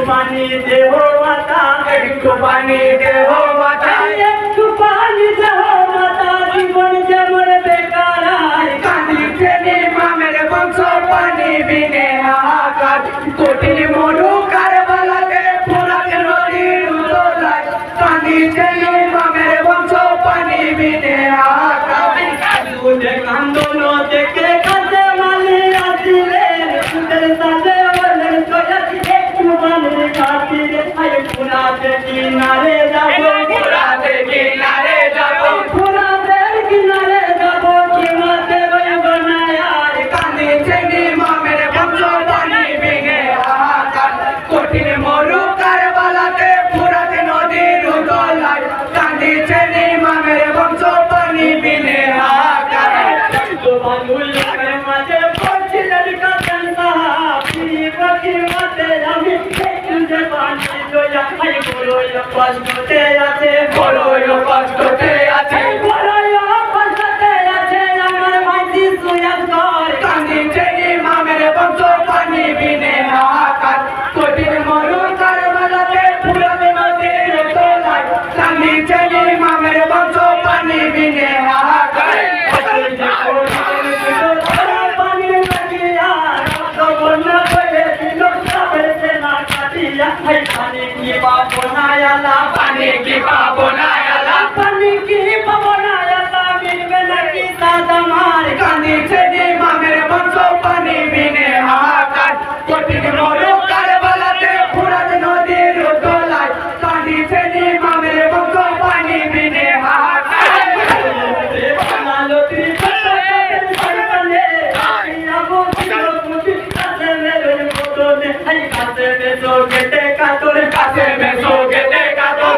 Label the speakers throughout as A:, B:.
A: पानी दे हो माता,
B: एक पानी दे हो माता,
A: एक पानी दे हो माता, जीवन जेमन बेकार
B: कांदी चेनी मेरे बंशो पानी बिने हाहाकार कठिन मरु कारबालाते पुरान नदीर उतलाय कांदी चेनी मेरे बंशो पानी बिने हाहाकार
A: तुझे कांदन देखे कांदे माली आसिले तुझे साथे वाले सोया एक पानी खातिर आय पुराते किनारे जाबो
B: पुराते किनारे जाबो
A: पुराते किनारे जाबो कीमते रोय बनाया
B: कांदी चेनी मेरे बंशो पानी बिने हाहाकार कठिन मरु कारबालाते पुरान नदीर उतलाय कांदी चेनी मेरे बंशो पानी बिने हाहाकार
A: तो बानुल कर माजे पछी लड़का चंदा पी पकी मते আমি तुझे पानी जोया आई बोलो ये कष्टते আছে
B: বড় কষ্টতে আছে
A: বড় কষ্টতে আছে আমার মাঝি সুয়া কর
B: কান্দি চেনি মেরে বংশ পানি বিনে হাহাকার কঠিন মরু কারবালাতে পুরান নদীর তলায় কান্দি চেনি মেরে বংশ পানি বিনে হাহাকার
A: पानी लगिया तो बना बले दिलो साबर से ना काटिया आई पानी की बात बनाया ला
B: पानी की बनाया ला
A: पानी की बनाया ला मिल में लगी सादा मार
B: কান্দি চেনি মেরে বংশ পানি বিনে হাহাকার কঠিন মরু কারবালাতে পুরান নদীর তলায় কান্দি চেনি মেরে বংশ পানি বিনে হাহাকার কাছে মেসো গেতে কাতর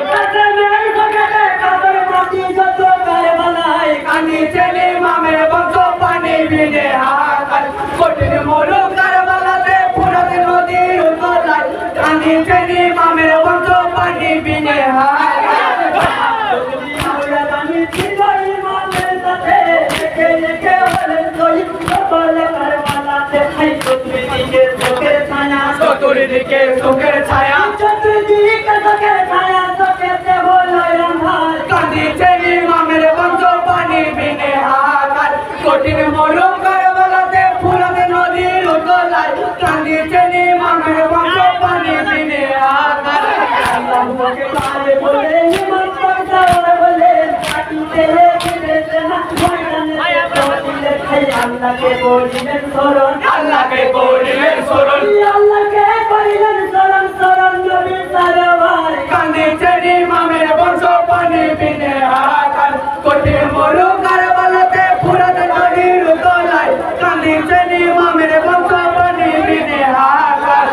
B: কান্দি চেনি মেরে বংশ পানি বিনে হাহাকার কঠিন মরু কারবালাতে পুরান নদীর তলায় কান্দি চেনি মেরে বংশ পানি বিনে হাহাকার চতুর্দিকে চোখের ছায়া কান্দি চেনি মেরে বংশ পানি বিনে হাহাকার কঠিন মরু কারবালাতে পুরান নদীর তলায় কান্দি চেনি মেরে বংশ পানি বিনে হাহাকার
A: আল্লাহকে বলিলেন শরণ
B: আল্লাহকে করিলেন শরণ
A: আল্লাহকে করিলেন শরণ শরণ নবী সারওয়ার
B: কান্দি চেনি মেরে বংশ পানি বিনে হাহাকার কঠিন মরু কারবালাতে পুরান নদীর তলায় কান্দি চেনি মেরে বংশ পানি বিনে হাহাকার